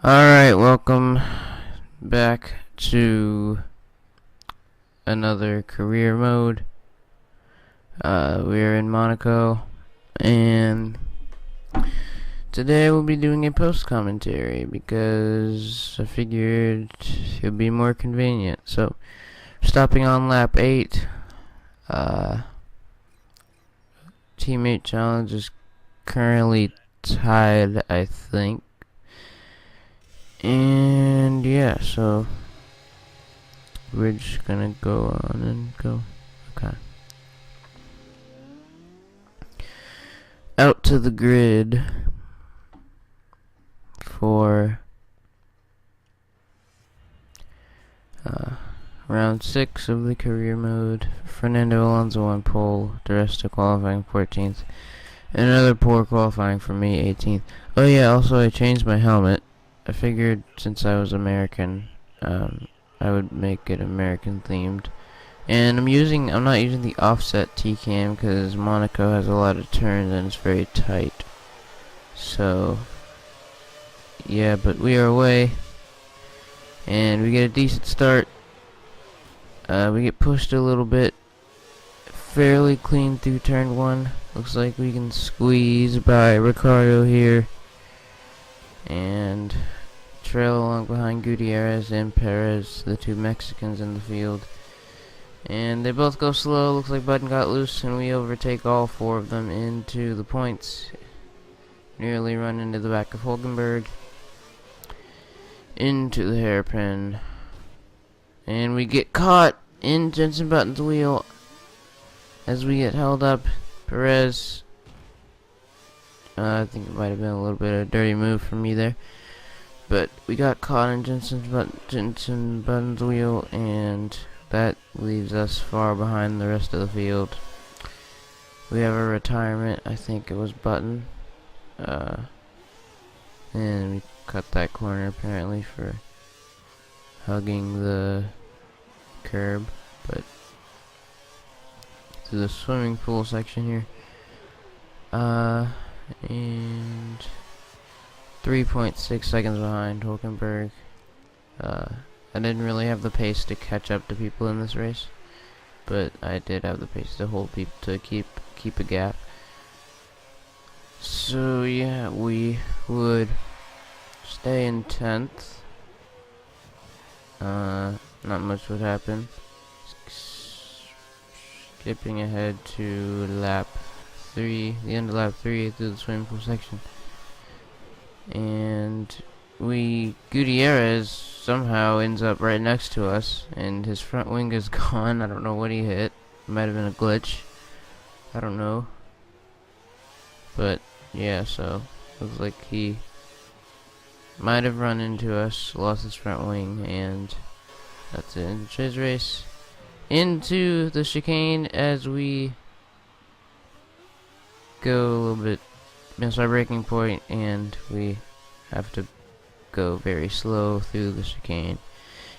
Alright, welcome back to another career mode. We're in Monaco, and today we'll be doing a post commentary because I figured it would be more convenient. So, stopping on lap 8, teammate challenge is currently tied, I think. And yeah, so we're just gonna go on and go. Okay. Out to the grid for round 6 of the career mode. Fernando Alonso on pole, the rest of qualifying 14th. And another poor qualifying for me, 18th. Oh yeah, also I changed my helmet. I figured since I was American, I would make it American themed. And I'm not using the offset T-cam because Monaco has a lot of turns and it's very tight. So, yeah, but we are away. And we get a decent start. We get pushed a little bit. Fairly clean through turn 1. Looks like we can squeeze by Ricardo here. And trail along behind Gutierrez and Perez, the two Mexicans in the field. And they both go slow. Looks like Button got loose, and we overtake all 4 of them into the points. Nearly run into the back of Hulkenberg. Into the hairpin. And we get caught in Jenson Button's wheel as we get held up. Perez, I think it might have been a little bit of a dirty move from me there. But we got caught in Jenson Button's wheel, and that leaves us far behind the rest of the field. We have a retirement. I think it was Button. And we cut that corner apparently for hugging the curb. But to the swimming pool section here. And 3.6 seconds behind Hulkenberg. I didn't really have the pace to catch up to people in this race, but I did have the pace to hold people to keep a gap. So yeah, we would stay in 10th. Not much would happen. Skipping ahead to lap 3, the end of lap 3 through the swimming pool section. And Gutierrez somehow ends up right next to us, and his front wing is gone. I don't know what he hit. It might have been a glitch. I don't know. But yeah, so looks like he might have run into us, lost his front wing, and that's it. Into his race. Into the chicane as we go a little bit, miss our braking point, and we have to go very slow through the chicane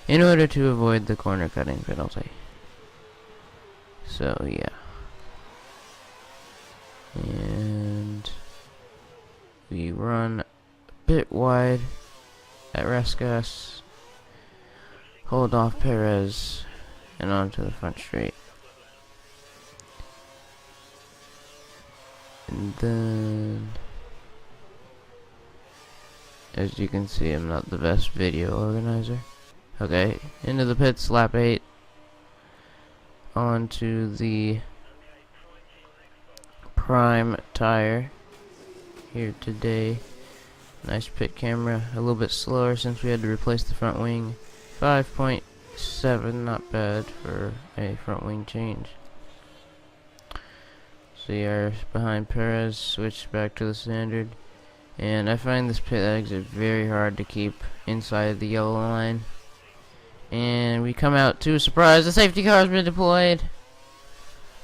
in order to avoid the corner cutting penalty. So yeah, and we run a bit wide at Raskas, hold off Perez, and onto the front straight. And then, as you can see, I'm not the best video organizer. Okay, into the pits, lap 8. Onto the prime tire here today. Nice pit camera, a little bit slower since we had to replace the front wing. 5.7, not bad for a front wing change. See our behind Perez, switch back to the standard. And I find this pit exit very hard to keep inside the yellow line. And we come out to a surprise, the safety car has been deployed.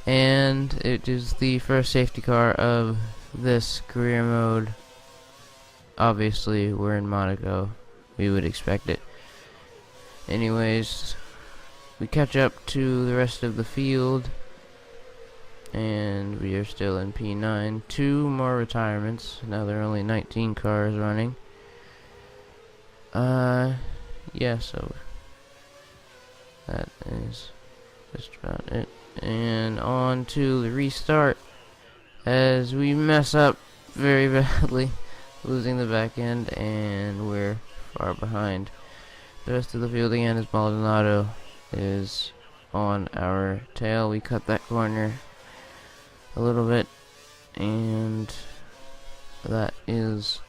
And it is the first safety car of this career mode. Obviously, we're in Monaco. We would expect it. Anyways, we catch up to the rest of the field. And we are still in P9. 2 more retirements. Now there are only 19 cars running. Yeah, so that is just about it. And on to the restart as we mess up very badly, losing the back end, and we're far behind the rest of the field again as Maldonado is on our tail. We cut that corner a little bit, and that is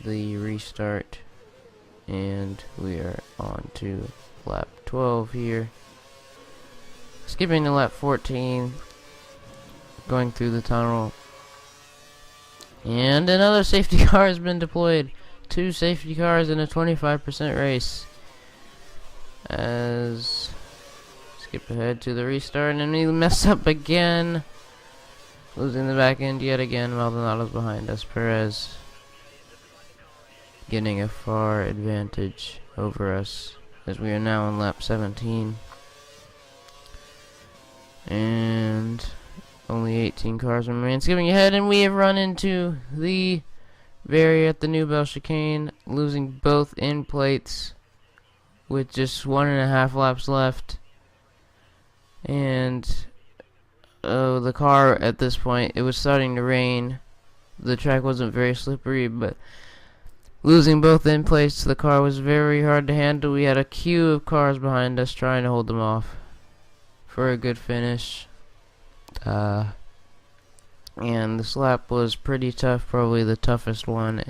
the restart, and we are on to lap 12 here. Skipping to lap 14, going through the tunnel, and another safety car has been deployed. 2 safety cars in a 25% race. As skip ahead to the restart, and we mess up again, losing the back end yet again. Maldonado's behind us. Perez getting a far advantage over us as we are now on lap 17. And only 18 cars remain. Skipping ahead, and we have run into the barrier at the New Bell chicane, losing both end plates with just 1.5 laps left. And the car at this point, it was starting to rain. The track wasn't very slippery, but losing both end plates, the car was very hard to handle. We had a queue of cars behind us trying to hold them off for a good finish. And this lap was pretty tough, probably the toughest one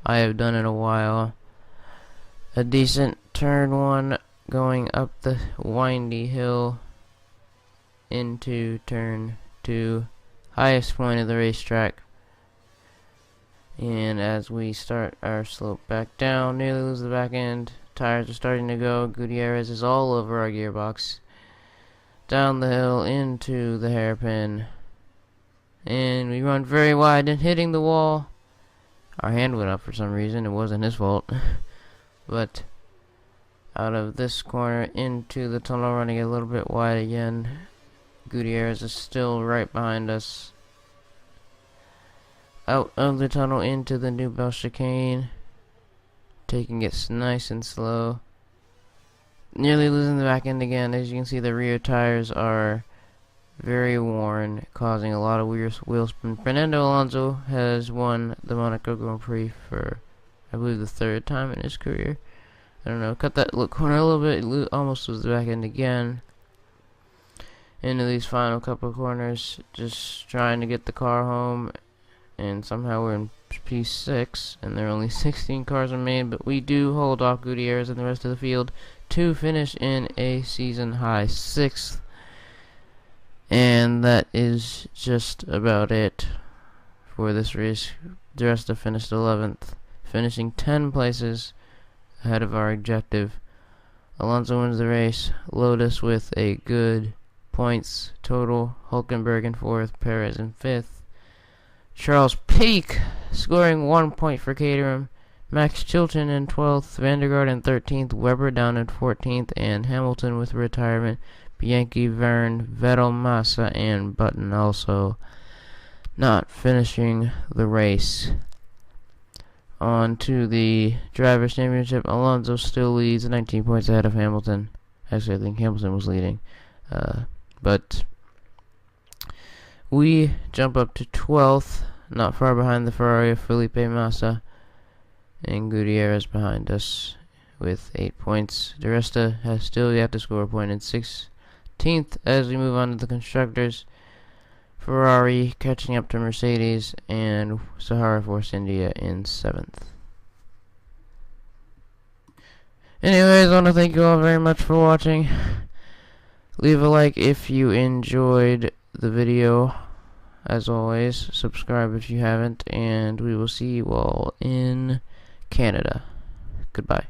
I have done in a while. A decent turn one going up the windy hill into turn 2, highest point of the racetrack. And as we start our slope back down, nearly lose the back end, tires are starting to go. Gutierrez is all over our gearbox. Down the hill into the hairpin, and we run very wide and hitting the wall. Our hand went up for some reason. It wasn't his fault. But out of this corner into the tunnel, running a little bit wide again. Gutierrez is still right behind us. Out of the tunnel into the New Bell chicane, taking it nice and slow. Nearly losing the back end again. As you can see, the rear tires are very worn, causing a lot of wheel spin. Fernando Alonso has won the Monaco Grand Prix for, I believe, the 3rd time in his career. I don't know. Cut that corner a little bit. Almost lose the back end again. Into these final couple of corners, just trying to get the car home, and somehow we're in P6, and there are only 16 cars remain, but we do hold off Gutierrez and the rest of the field to finish in a season high 6th. And that is just about it for this race. The rest have finished 11th, finishing 10 places ahead of our objective. Alonso wins the race. Lotus with a good points total. Hulkenberg in 4th, Perez in 5th. Charles Peak scoring 1 point for Caterham. Max Chilton in 12th, Vandergaard in 13th, Webber down in 14th, and Hamilton with retirement. Bianchi, Verne, Vettel, Massa, and Button also not finishing the race. On to the Drivers' Championship. Alonso still leads 19 points ahead of Hamilton. Actually, I think Hamilton was leading. But we jump up to 12th, not far behind the Ferrari of Felipe Massa. And Gutierrez behind us with 8 points. De Resta has still yet to score a point in 16th as we move on to the constructors. Ferrari catching up to Mercedes, and Sahara Force India in 7th. Anyways, I want to thank you all very much for watching. Leave a like if you enjoyed the video. As always, subscribe if you haven't, and we will see you all in Canada. Goodbye.